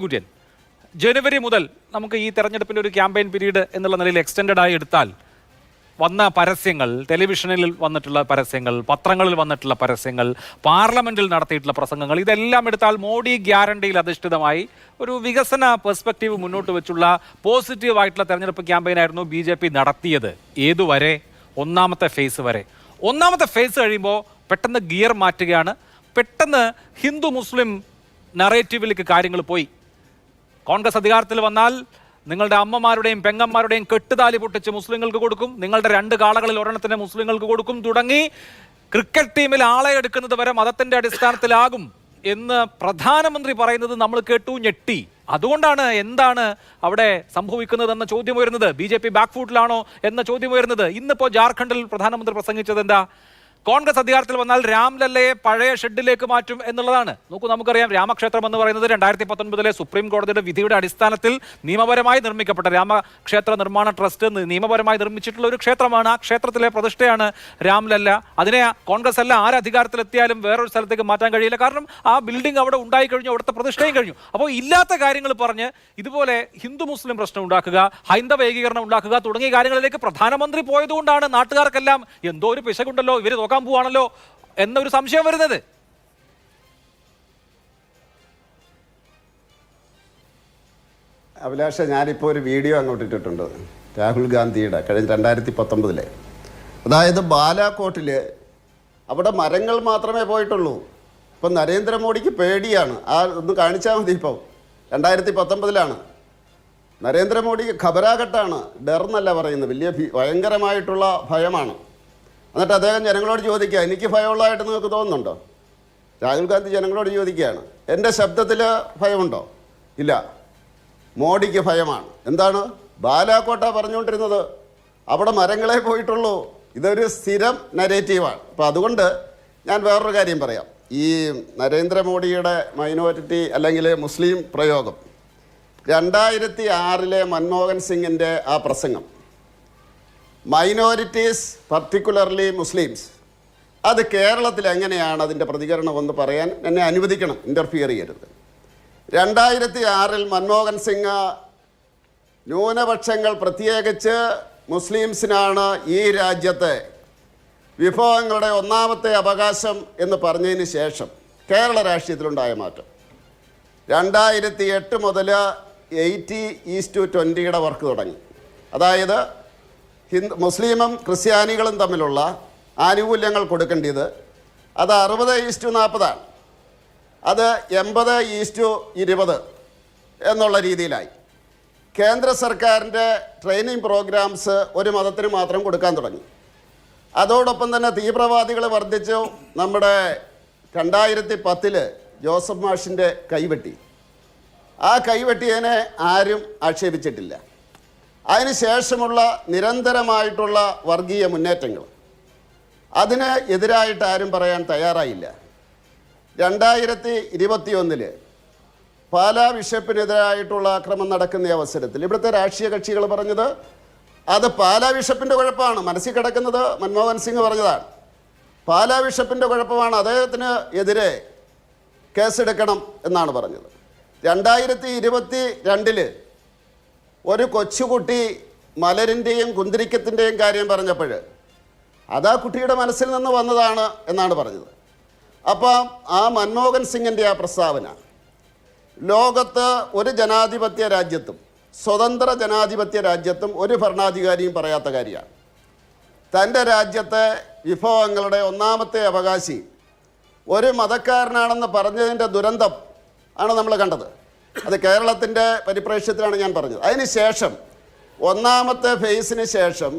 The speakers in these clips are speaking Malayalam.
കുര്യൻ, ജനുവരി മുതൽ നമുക്ക് ഈ തെരഞ്ഞെടുപ്പിൻ്റെ ഒരു ക്യാമ്പയിൻ പീരീഡ് എന്നുള്ള നിലയിൽ എക്സ്റ്റെൻഡ് ആയി എടുത്താൽ വന്ന പരസ്യങ്ങൾ, ടെലിവിഷനിൽ വന്നിട്ടുള്ള പരസ്യങ്ങൾ, പത്രങ്ങളിൽ വന്നിട്ടുള്ള പരസ്യങ്ങൾ, പാർലമെന്റിൽ നടത്തിയിട്ടുള്ള പ്രസംഗങ്ങൾ, ഇതെല്ലാം എടുത്താൽ മോഡി ഗ്യാരണ്ടിയിൽ അധിഷ്ഠിതമായി ഒരു വികസന പെർസ്പെക്റ്റീവ് മുന്നോട്ട് വെച്ചുള്ള പോസിറ്റീവായിട്ടുള്ള തെരഞ്ഞെടുപ്പ് ക്യാമ്പയിനായിരുന്നു BJP നടത്തിയത്. ഏതുവരെ? ഒന്നാമത്തെ ഫേസ് വരെ. ഒന്നാമത്തെ ഫേസ് കഴിയുമ്പോൾ പെട്ടെന്ന് ഗിയർ മാറ്റുകയാണ്. പെട്ടെന്ന് ഹിന്ദു മുസ്ലിം നറേറ്റീവിലേക്ക് കാര്യങ്ങൾ പോയി. കോൺഗ്രസ് അധികാരത്തിൽ വന്നാൽ നിങ്ങളുടെ അമ്മമാരുടെയും പെങ്ങന്മാരുടെയും കെട്ടുതാലി പൊട്ടിച്ച് മുസ്ലിങ്ങൾക്ക് കൊടുക്കും, നിങ്ങളുടെ 2 കാളകളിൽ ഒരെണ്ണത്തിന് മുസ്ലിങ്ങൾക്ക് കൊടുക്കും തുടങ്ങി ക്രിക്കറ്റ് ടീമിൽ ആളെ എടുക്കുന്നത് വരെ മതത്തിന്റെ അടിസ്ഥാനത്തിലാകും എന്ന് പ്രധാനമന്ത്രി പറയുന്നത് നമ്മൾ കേട്ടു, ഞെട്ടി. അതുകൊണ്ടാണ് എന്താണ് അവിടെ സംഭവിക്കുന്നതെന്ന ചോദ്യം ഉയരുന്നത്. BJP ബാക്ക് ഫുട്ടിലാണോ എന്ന ചോദ്യം ഉയരുന്നത്. ഇന്നിപ്പോൾ ജാർഖണ്ഡിൽ പ്രധാനമന്ത്രി പ്രസംഗിച്ചത് എന്താ? കോൺഗ്രസ് അധികാരത്തിൽ വന്നാൽ രാംലല്ലയെ പഴയ ഷെഡിലേക്ക് മാറ്റും എന്നുള്ളതാണ്. നോക്കൂ, നമുക്കറിയാം രാമക്ഷേത്രം എന്ന് പറയുന്നത് 2019 സുപ്രീം കോടതിയുടെ വിധിയുടെ അടിസ്ഥാനത്തിൽ നിയമപരമായി നിർമ്മിക്കപ്പെട്ട രാമക്ഷേത്ര നിർമ്മാണ ട്രസ്റ്റ് നിയമപരമായി നിർമ്മിച്ചിട്ടുള്ള ഒരു ക്ഷേത്രമാണ്. ആ ക്ഷേത്രത്തിലെ പ്രതിഷ്ഠയാണ് രാംലല്ല. അതിനെ കോൺഗ്രസ് അല്ല ആരധികാരത്തിലെത്തിയാലും വേറൊരു സ്ഥലത്തേക്ക് മാറ്റാൻ കഴിയില്ല. കാരണം ആ ബിൽഡിംഗ് അവിടെ ഉണ്ടായി കഴിഞ്ഞു, അവിടുത്തെ പ്രതിഷ്ഠയും കഴിഞ്ഞു. അപ്പോൾ ഇല്ലാത്ത കാര്യങ്ങൾ പറഞ്ഞ് ഇതുപോലെ ഹിന്ദു മുസ്ലിം പ്രശ്നം ഉണ്ടാക്കുക, ഹൈന്ദവ ഏകീകരണം ഉണ്ടാക്കുക തുടങ്ങിയ കാര്യങ്ങളിലേക്ക് പ്രധാനമന്ത്രി പോയതുകൊണ്ടാണ് നാട്ടുകാർക്കെല്ലാം എന്തോ ഒരു പിശകുണ്ടല്ലോ, ഇവർ നോക്കാൻ പോവാണല്ലോ എന്നൊരു സംശയം വരുന്നത്. അഭിലാഷ, ഞാനിപ്പോൾ ഒരു വീഡിയോ അങ്ങോട്ട് ഇട്ടിട്ടുണ്ട് രാഹുൽ ഗാന്ധിയുടെ കഴിഞ്ഞ 2019. അതായത് ബാലാകോട്ടിൽ അവിടെ മരങ്ങൾ മാത്രമേ പോയിട്ടുള്ളൂ. ഇപ്പം നരേന്ദ്രമോദിക്ക് പേടിയാണ്. ഒന്ന് കാണിച്ചാൽ മതി. ഇപ്പോൾ 2019 നരേന്ദ്രമോദിക്ക് ഖബരാഘട്ടാണ്, ഡെർന്നല്ല പറയുന്നത്, ഭയങ്കരമായിട്ടുള്ള ഭയമാണ്. എന്നിട്ട് അദ്ദേഹം ജനങ്ങളോട് ചോദിക്കുക, എനിക്ക് ഭയമുള്ളതായിട്ട് നിങ്ങൾക്ക് തോന്നുന്നുണ്ടോ? രാഹുൽ ഗാന്ധി ജനങ്ങളോട് ചോദിക്കുകയാണ്, എൻ്റെ ശബ്ദത്തിൽ ഭയമുണ്ടോ? ഇല്ല, മോഡിക്ക് ഭയമാണ്. എന്താണ്? ബാലാകോട്ട പറഞ്ഞുകൊണ്ടിരുന്നത് അവിടെ മരങ്ങളെ പോയിട്ടുള്ളൂ. ഇതൊരു സ്ഥിരം നരേറ്റീവാണ്. അപ്പോൾ അതുകൊണ്ട് ഞാൻ വേറൊരു കാര്യം പറയാം. ഈ നരേന്ദ്രമോദിയുടെ മൈനോറിറ്റി അല്ലെങ്കിൽ മുസ്ലിം പ്രയോഗം 2006 മൻമോഹൻ സിംഗിൻ്റെ ആ പ്രസംഗം, മൈനോറിറ്റീസ് പർട്ടിക്കുലർലി മുസ്ലിംസ്, അത് കേരളത്തിൽ എങ്ങനെയാണ് അതിൻ്റെ പ്രതികരണം എന്ന് പറയാൻ എന്നെ അനുവദിക്കണം, ഇൻ്റർഫിയർ ചെയ്യരുത്. 2006 മൻമോഹൻ സിംഗ് ന്യൂനപക്ഷങ്ങൾ പ്രത്യേകിച്ച് മുസ്ലിംസിനാണ് ഈ രാജ്യത്തെ വിഭവങ്ങളുടെ ഒന്നാമത്തെ അവകാശം എന്ന് പറഞ്ഞതിന് ശേഷം കേരള രാഷ്ട്രീയത്തിലുണ്ടായ മാറ്റം 2008 മുതൽ 80:20 വർക്ക് തുടങ്ങി. അതായത് മുസ്ലിമും ക്രിസ്ത്യാനികളും തമ്മിലുള്ള ആനുകൂല്യങ്ങൾ കൊടുക്കേണ്ടത് അത് 60:40 അത് 80:20 എന്നുള്ള രീതിയിലായി. കേന്ദ്ര സർക്കാരിൻ്റെ ട്രെയിനിങ് പ്രോഗ്രാംസ് ഒരു മതത്തിന് മാത്രം കൊടുക്കാൻ തുടങ്ങി. അതോടൊപ്പം തന്നെ തീവ്രവാദികൾ വർദ്ധിച്ചു. നമ്മുടെ 2010 ജോസഫ് മാഷിൻ്റെ കൈവെട്ടി. ആ കൈവെട്ടിയതിനെ ആരും ആക്ഷേപിച്ചിട്ടില്ല. അതിനുശേഷമുള്ള നിരന്തരമായിട്ടുള്ള വർഗീയ മുന്നേറ്റങ്ങൾ, അതിന് എതിരായിട്ട് ആരും പറയാൻ തയ്യാറായില്ല. 2021 പാലാ ബിഷപ്പിനെതിരായിട്ടുള്ള ആക്രമണം നടക്കുന്ന അവസരത്തിൽ ഇവിടുത്തെ രാഷ്ട്രീയ കക്ഷികൾ പറഞ്ഞത് അത് പാലാ ബിഷപ്പിൻ്റെ കുഴപ്പമാണ്. മനസ്സിൽ കിടക്കുന്നത് മൻമോഹൻ സിംഗ് പറഞ്ഞതാണ്. പാലാ ബിഷപ്പിൻ്റെ കുഴപ്പമാണ്, അദ്ദേഹത്തിന് എതിരെ കേസെടുക്കണം എന്നാണ് പറഞ്ഞത്. 2022 ഒരു കൊച്ചുകുട്ടി മലരിൻ്റെയും കുന്തിരിക്കത്തിൻ്റെയും കാര്യം പറഞ്ഞപ്പോൾ അത് ആ കുട്ടിയുടെ മനസ്സിൽ നിന്ന് വന്നതാണ് എന്നാണ് പറഞ്ഞത്. അപ്പം ആ മൻമോഹൻ സിംഗിൻ്റെ ആ പ്രസ്താവന ലോകത്ത് ഒരു ജനാധിപത്യ രാജ്യത്തും സ്വതന്ത്ര ജനാധിപത്യ രാജ്യത്തും ഒരു ഭരണാധികാരിയും പറയാത്ത കാര്യമാണ്. തൻ്റെ രാജ്യത്തെ വിഭവങ്ങളുടെ ഒന്നാമത്തെ അവകാശി ഒരു മതക്കാരനാണെന്ന് പറഞ്ഞതിൻ്റെ ദുരന്തം ആണ് നമ്മൾ കണ്ടത്. അത് കേരളത്തിൻ്റെ പരിപ്രേക്ഷ്യത്തിലാണ് ഞാൻ പറഞ്ഞത്. അതിന് ശേഷം ഒന്നാമത്തെ ഫേസിന് ശേഷം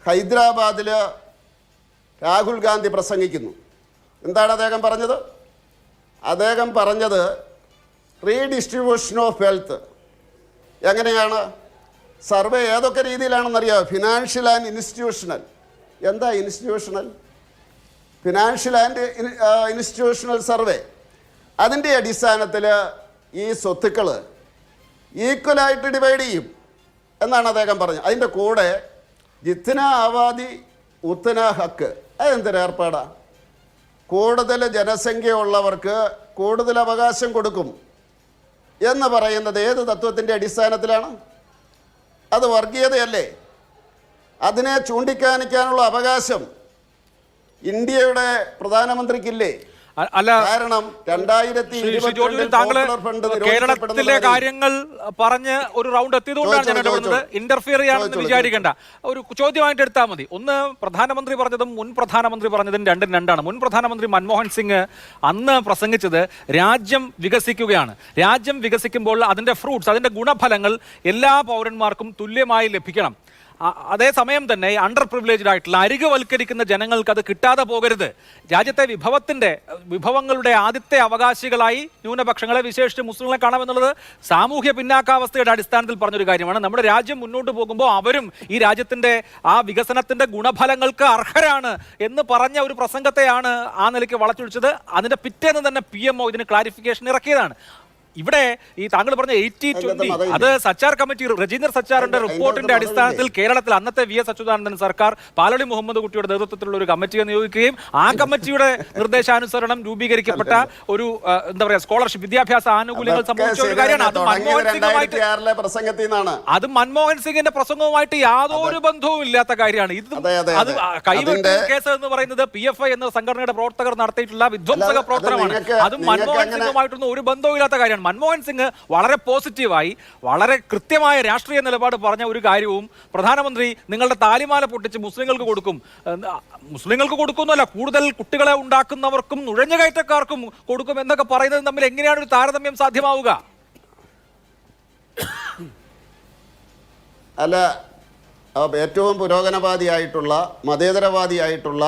ഹൈദരാബാദിൽ രാഹുൽ ഗാന്ധി പ്രസംഗിക്കുന്നു. എന്താണ് അദ്ദേഹം പറഞ്ഞത്? അദ്ദേഹം പറഞ്ഞത് റീഡിസ്ട്രിബ്യൂഷൻ ഓഫ് വെൽത്ത് എങ്ങനെയാണ്, സർവേ ഏതൊക്കെ രീതിയിലാണെന്നറിയാമോ? Financial and institutional. എന്താ institutional? Financial and institutional survey. അതിൻ്റെ അടിസ്ഥാനത്തിൽ ഈ സ്വത്തുക്കൾ ഈക്വലായിട്ട് ഡിവൈഡ് ചെയ്യും എന്നാണ് അദ്ദേഹം പറഞ്ഞത്. അതിൻ്റെ കൂടെ ജിത്തന ആവാദി ഉത്തന ഹക്ക്, അതെന്തൊരു ഏർപ്പാടാ? കൂടുതൽ ജനസംഖ്യ ഉള്ളവർക്ക് കൂടുതൽ അവകാശം കൊടുക്കും എന്ന് പറയുന്നത് ഏത് തത്വത്തിൻ്റെ അടിസ്ഥാനത്തിലാണ്? അത് വർഗീയതയല്ലേ? അതിനെ ചൂണ്ടിക്കാണിക്കാനുള്ള അവകാശം ഇന്ത്യയുടെ പ്രധാനമന്ത്രിക്കില്ലേ? അല്ല, കാരണം കേരളത്തിലെ കാര്യങ്ങൾ പറഞ്ഞ് ഒരു റൗണ്ട് എത്തിയതുകൊണ്ടാണ് ഞാൻ ഇടപെടുന്നത്. ഇന്റർഫിയർ ചെയ്യാണെന്ന് വിചാരിക്കേണ്ട. ഒരു ചോദ്യമായിട്ട് എടുത്താൽ മതി. ഒന്ന്, പ്രധാനമന്ത്രി പറഞ്ഞതും മുൻ പ്രധാനമന്ത്രി പറഞ്ഞതും രണ്ടും രണ്ടാണ്. മുൻ പ്രധാനമന്ത്രി മൻമോഹൻ സിംഗ് അന്ന് പ്രസംഗിച്ചത് രാജ്യം വികസിക്കുകയാണ്, രാജ്യം വികസിക്കുമ്പോൾ അതിന്റെ ഫ്രൂട്ട്സ്, അതിന്റെ ഗുണഫലങ്ങൾ എല്ലാ പൗരന്മാർക്കും തുല്യമായി ലഭിക്കണം. അതേസമയം തന്നെ അണ്ടർ പ്രിവിലേജ്ഡ് ആയിട്ടുള്ള അരികുവൽക്കരിക്കുന്ന ജനങ്ങൾക്ക് അത് കിട്ടാതെ പോകരുത്. രാജ്യത്തെ വിഭവങ്ങളുടെ ആദ്യത്തെ അവകാശികളായി ന്യൂനപക്ഷങ്ങളെ, വിശേഷിച്ച് മുസ്ലിങ്ങളെ കാണാമെന്നുള്ളത് സാമൂഹ്യ പിന്നാക്കാവസ്ഥയുടെ അടിസ്ഥാനത്തിൽ പറഞ്ഞൊരു കാര്യമാണ്. നമ്മുടെ രാജ്യം മുന്നോട്ട് പോകുമ്പോൾ അവരും ഈ രാജ്യത്തിന്റെ ആ വികസനത്തിന്റെ ഗുണഫലങ്ങൾക്ക് അർഹരാണ് എന്ന് പറഞ്ഞ ഒരു പ്രസംഗത്തെയാണ് ആ നിലയ്ക്ക് വളച്ചൊഴിച്ചത്. അതിന്റെ പിറ്റേന്ന് തന്നെ PMO ഇതിന് ക്ലാരിഫിക്കേഷൻ ഇറക്കിയതാണ്. ഇവിടെ ഈ താങ്കൾ പറഞ്ഞ 80-20 അത് സച്ചാർ കമ്മിറ്റി, രജീന്ദർ സച്ചാറിന്റെ റിപ്പോർട്ടിന്റെ അടിസ്ഥാനത്തിൽ കേരളത്തിൽ അന്നത്തെ VS അച്യുതാനന്ദൻ സർക്കാർ പാലടി മുഹമ്മദ് കുട്ടിയുടെ നേതൃത്വത്തിലുള്ള ഒരു കമ്മിറ്റിയെ നിയോഗിക്കുകയും ആ കമ്മിറ്റിയുടെ നിർദ്ദേശാനുസരണം രൂപീകരിക്കപ്പെട്ട ഒരു എന്താ പറയാ സ്കോളർഷിപ്പ്, വിദ്യാഭ്യാസ ആനുകൂല്യങ്ങൾ സംബന്ധിച്ച ഒരു കാര്യമാണ്. അത് മൻമോഹൻ സിംഗിന്റെ പ്രസംഗവുമായിട്ട് യാതൊരു ബന്ധവും ഇല്ലാത്ത കാര്യമാണ്. ഇത് അത് കൈവെട്ട കേസ് എന്ന് പറയുന്നത് PFI എന്ന സംഘടനയുടെ പ്രവർത്തകർ നടത്തിയിട്ടുള്ള വിധ്വംസക പ്രവർത്തനമാണ്. അത് മൻമോഹൻ സിംഗുമായിട്ടൊന്നും ഒരു ബന്ധവും ഇല്ലാത്ത കാര്യമാണ്. മൻമോഹൻ സിംഗ് വളരെ പോസിറ്റീവായി, വളരെ കൃത്യമായ രാഷ്ട്രീയ നിലപാട് പറഞ്ഞ ഒരു കാര്യവും പ്രധാനമന്ത്രി നിങ്ങളുടെ താലിമാല പൊട്ടിച്ച് മുസ്ലിങ്ങൾക്ക് കൊടുക്കുന്നല്ല, കൂടുതൽ കുട്ടികളെ ഉണ്ടാക്കുന്നവർക്കും നുഴഞ്ഞുകയറ്റക്കാർക്കും കൊടുക്കും എന്നൊക്കെ പറയുന്നത് തമ്മിൽ എങ്ങനെയാണ് ഒരു താരതമ്യം സാധ്യമാവുക? അല്ല, ഏറ്റവും പുരോഗമനവാദിയായിട്ടുള്ള മതേതരവാദിയായിട്ടുള്ള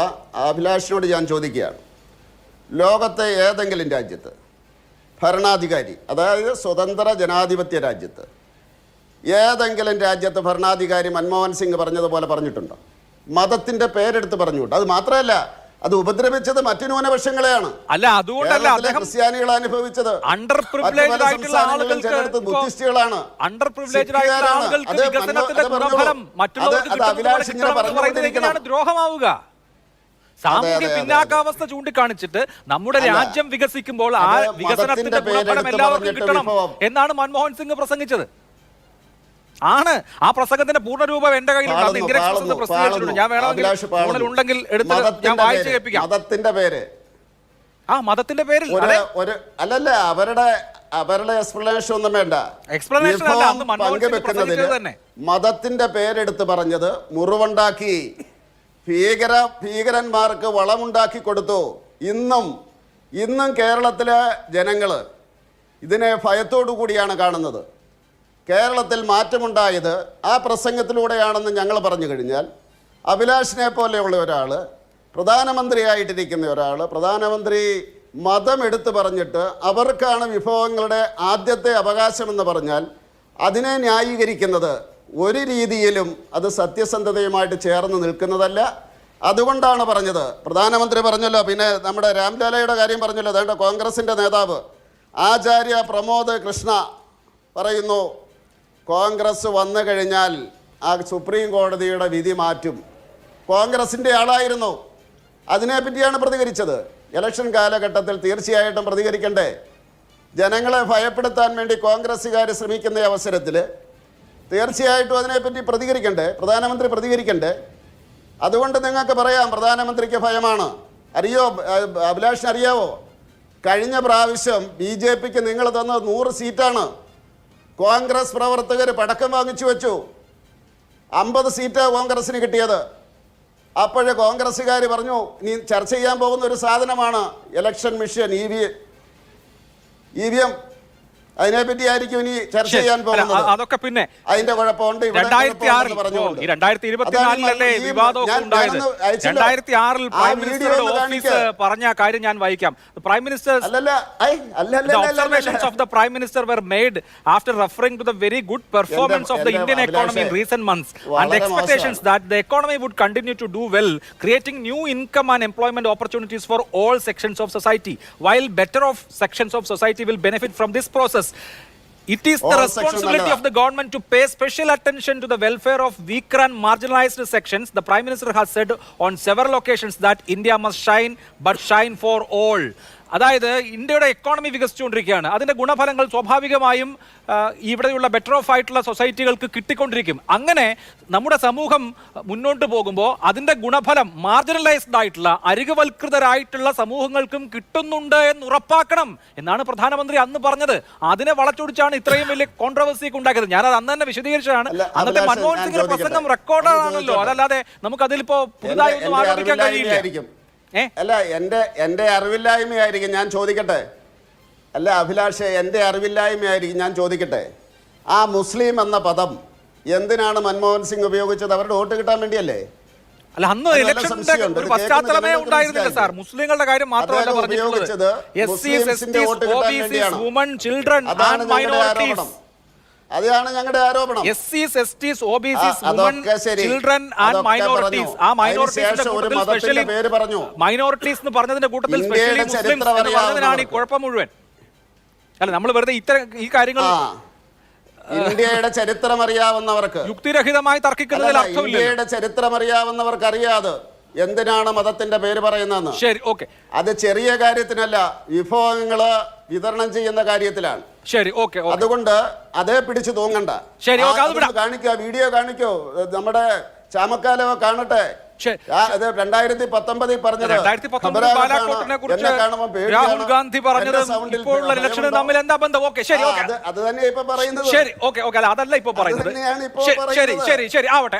അഭിലാഷിനോട് ഞാൻ ചോദിക്കുകയാണ്, ലോകത്തെ ഏതെങ്കിലും രാജ്യത്ത് ഭരണാധികാരി, അതായത് സ്വതന്ത്ര ജനാധിപത്യ രാജ്യത്ത്, ഏതെങ്കിലും രാജ്യത്ത് ഭരണാധികാരി മൻമോഹൻ സിംഗ് പറഞ്ഞതുപോലെ പറഞ്ഞിട്ടുണ്ടോ? മതത്തിന്റെ പേരെടുത്ത് പറഞ്ഞുകൊണ്ട്. അത് മാത്രമല്ല, അത് ഉപദ്രവിച്ചത് മറ്റു ന്യൂനപക്ഷങ്ങളെയാണ്. അല്ല, അതുകൊണ്ടല്ല ക്രിസ്ത്യാനികൾ അനുഭവിച്ചത്, അണ്ടർ പ്രിവിലേജ്ഡ് ആയിട്ടുള്ള ആളുകൾക്ക്, ബുദ്ധിസ്റ്റുകളാണ്, അണ്ടർ പ്രിവിലേജ്ഡ് ആയിട്ടുള്ള ആളുകൾക്ക് വികസനത്തിന്റെ ഗുണഫലം മറ്റുള്ളവർക്ക് ദ്രോഹമാവുക. സാമൂഹ്യ പിന്നാക്കാവസ്ഥ ചൂണ്ടിക്കാണിച്ചിട്ട് നമ്മുടെ രാജ്യം വികസിക്കുമ്പോൾ ആ വികസനത്തിന്റെ ഗുണഫലം എല്ലാവർക്കും കിട്ടണം എന്നാണ് മൻമോഹൻ സിംഗ് പ്രസംഗിച്ചത്. ആണ് ആ പ്രസംഗത്തിന്റെ പൂർണ്ണരൂപം എന്റെ കയ്യിലുണ്ട്. ഇന്ത്യൻ എക്സ്പ്രസിന്റെ പ്രസിദ്ധീകരിച്ചിട്ടുണ്ട്. ഞാൻ വേണമെങ്കിൽ ഉണ്ടെങ്കിൽ എടുത്ത് ഞാൻ വായിച്ചു കേൾപ്പിക്കാം. മതത്തിന്റെ പേര്, മതത്തിന്റെ പേരിൽ അല്ലല്ല, അവരുടെ എക്സ്പ്ലനേഷൻ ഒന്നും വേണ്ട. എക്സ്പ്ലനേഷൻ പങ്കുവെക്കുന്നതിന് മതത്തിന്റെ പേരെടുത്ത് പറഞ്ഞത് മുറിവുണ്ടാക്കി, ഭീകരന്മാർക്ക് വളമുണ്ടാക്കി കൊടുത്തു. ഇന്നും കേരളത്തിലെ ജനങ്ങൾ ഇതിനെ ഭയത്തോടു കൂടിയാണ് കാണുന്നത്. കേരളത്തിൽ മാറ്റമുണ്ടായത് ആ പ്രസംഗത്തിലൂടെയാണെന്ന് ഞങ്ങൾ പറഞ്ഞു കഴിഞ്ഞാൽ, അഭിലാഷിനെ പോലെയുള്ള ഒരാൾ, പ്രധാനമന്ത്രിയായിട്ടിരിക്കുന്ന ഒരാൾ, പ്രധാനമന്ത്രി മതം എടുത്തു പറഞ്ഞിട്ട് അവർക്കാണ് വിഭവങ്ങളുടെ ആദ്യത്തെ അവകാശമെന്ന് പറഞ്ഞാൽ അതിനെ ന്യായീകരിക്കുന്നത് ഒരു രീതിയിലും അത് സത്യസന്ധതയുമായിട്ട് ചേർന്ന് നിൽക്കുന്നതല്ല. അതുകൊണ്ടാണ് പറഞ്ഞത്. പ്രധാനമന്ത്രി പറഞ്ഞല്ലോ, പിന്നെ നമ്മുടെ രാംലാലയുടെ കാര്യം പറഞ്ഞല്ലോ. അതുകൊണ്ട് കോൺഗ്രസിൻ്റെ നേതാവ് ആചാര്യ പ്രമോദ് കൃഷ്ണ പറയുന്നു, കോൺഗ്രസ് വന്നു കഴിഞ്ഞാൽ ആ സുപ്രീം കോടതിയുടെ വിധി മാറ്റും. കോൺഗ്രസിൻ്റെ ആളായിരുന്നു, അതിനെപ്പറ്റിയാണ് പ്രതികരിച്ചത്. ഇലക്ഷൻ കാലഘട്ടത്തിൽ തീർച്ചയായിട്ടും പ്രതികരിക്കണ്ടേ? ജനങ്ങളെ ഭയപ്പെടുത്താൻ വേണ്ടി കോൺഗ്രസ്സുകാർ ശ്രമിക്കുന്ന അവസരത്തിൽ തീർച്ചയായിട്ടും അതിനെപ്പറ്റി പ്രതികരിക്കണ്ടേ? പ്രധാനമന്ത്രി പ്രതികരിക്കണ്ടേ? അതുകൊണ്ട് നിങ്ങൾക്ക് പറയാം, പ്രധാനമന്ത്രിക്ക് ഭയമാണ്. അഭിലാഷിന് അറിയാവോ, കഴിഞ്ഞ പ്രാവശ്യം BJPക്ക് നിങ്ങൾ തന്ന 100 സീറ്റാണ്. കോൺഗ്രസ് പ്രവർത്തകർ പടക്കം വാങ്ങിച്ചു വെച്ചു. 50 സീറ്റാണ് കോൺഗ്രസിന് കിട്ടിയത്. അപ്പോഴേ കോൺഗ്രസ്സുകാർ പറഞ്ഞു, ഇനി ചർച്ച ചെയ്യാൻ പോകുന്ന ഒരു സാധനമാണ് ഇലക്ഷൻ മിഷൻ, EVM. അതിനെപ്പറ്റി ആയിരിക്കും ഇനി ചർച്ച ചെയ്യാൻ പോകുന്നത്. അതൊക്കെ പിന്നെ അതിന്റെ കുഴപ്പമുണ്ട്. 2006 പ്രൈം മിനിസ്റ്ററുടെ ഓഫീസ് പറഞ്ഞ കാര്യം ഞാൻ വായിക്കാം. Prime minister observations of the prime minister were made after referring to the very good performance of the Indian economy in recent months and the expectations that the economy would continue to do well, creating new income and employment opportunities for all sections of society, while better off sections of society will benefit from this process. It is the responsibility of the government to pay special attention to the welfare of weaker and marginalized sections. The Prime Minister has said on several occasions that India must shine, but shine for all. അതായത് ഇന്ത്യയുടെ എക്കോണമി വികസിച്ചുകൊണ്ടിരിക്കുകയാണ്. അതിന്റെ ഗുണഫലങ്ങൾ സ്വാഭാവികമായും ഇവിടെയുള്ള ബെറ്റർ ഓഫ് ആയിട്ടുള്ള സൊസൈറ്റികൾക്ക് കിട്ടിക്കൊണ്ടിരിക്കും. അങ്ങനെ നമ്മുടെ സമൂഹം മുന്നോട്ട് പോകുമ്പോൾ അതിന്റെ ഗുണഫലം മാർജിനലൈസ്ഡ് ആയിട്ടുള്ള അരികുവൽകൃതരായിട്ടുള്ള സമൂഹങ്ങൾക്കും കിട്ടുന്നുണ്ട് എന്ന് ഉറപ്പാക്കണം എന്നാണ് പ്രധാനമന്ത്രി അന്ന് പറഞ്ഞത്. അതിനെ വളച്ചൊടിച്ചാണ് ഇത്രയും വലിയ കോൺട്രവേഴ്സിയൊക്കെ ഉണ്ടാക്കിയത്. ഞാനത് അന്ന് തന്നെ വിശദീകരിച്ചതാണ്. അന്നത്തെ മൻമോഹൻ സിംഗിന്റെ പ്രസംഗം റെക്കോർഡാണല്ലോ, അതല്ലാതെ നമുക്ക് അതിലിപ്പോ പുതുതായി ഒന്നും ആരോപിക്കാൻ കഴിയില്ല. അല്ല, എൻ്റെ അറിവില്ലായ്മയായിരിക്കും, ഞാൻ ചോദിക്കട്ടെ. അല്ല അഭിലാഷ്, എൻ്റെ അറിവില്ലായ്മയായിരിക്കും, ഞാൻ ചോദിക്കട്ടെ. ആ മുസ്ലിം എന്ന പദം എന്തിനാണ് മൻമോഹൻ സിംഗ് ഉപയോഗിച്ചത്? അവരുടെ വോട്ട് കിട്ടാൻ വേണ്ടിയല്ലേ? അല്ല, അന്ന് ഇലക്ഷന്റെ ഒരു പശ്ചാത്തലമേ ഉണ്ടായിരുന്നില്ല സാർ. മുസ്ലിങ്ങളുടെ കാര്യം മാത്രമല്ല പറഞ്ഞിട്ടുള്ളത്. SCs, STs, OBCs, women, children and minorities. അതാണ് ഞങ്ങളുടെ ആരോപണം. SCs, STs, OBCs, women, children and minorities. ആ മൈനോറിറ്റീസിന്റെ കൂട്ടത്തിൽ സ്പെഷ്യലി പേര് പറഞ്ഞു. മൈനോറിറ്റീസ് എന്ന് പറഞ്ഞതിന്റെ കൂട്ടത്തിൽ സ്പെഷ്യലി മുസ്ലിംസ് എന്ന് പറഞ്ഞതിനാണ് ഈ കുഴപ്പം മുഴുവൻ. അല്ല, നമ്മൾ വെറുതെ ഈ കാര്യങ്ങൾ ഇന്ത്യയുടെ ചരിത്രം അറിയാവുന്നവർക്ക് യുക്തിരഹിതമായി തർക്കിക്കുന്നതിൽ അർത്ഥമില്ല. ഇന്ത്യയുടെ ചരിത്രം അറിയാവുന്നവർക്ക് അറിയാതെ എന്തിനാണ് മതത്തിന്റെ പേര് പറയുന്നതെന്ന്. ശരി, ഓക്കെ. അത് ചെറിയ കാര്യത്തിനല്ല, വിഭവങ്ങള് വിതരണം ചെയ്യുന്ന കാര്യത്തിലാണ്. ശരി, ഓക്കെ. അതുകൊണ്ട് അതേ പിടിച്ചു തൂങ്ങണ്ട. ശരി, കാണിക്കോ, വീഡിയോ കാണിക്കോ, നമ്മുടെ ചാമക്കാലോ കാണട്ടെ. അത് 2019 പറഞ്ഞത് രാഹുൽ ഗാന്ധി പറഞ്ഞത് ഇപ്പോഴുള്ള ഇലക്ഷന് തമ്മിൽ എന്താ ബന്ധം? ഓക്കെ, ശരി, അത് തന്നെ ഇപ്പൊ പറയുന്നത്. ശരി, ഓക്കെ, ഓക്കെ. അല്ല, അതല്ല ഇപ്പൊ പറയുന്നത്. ശരി, ശരി, ശരി, ആവട്ടെ.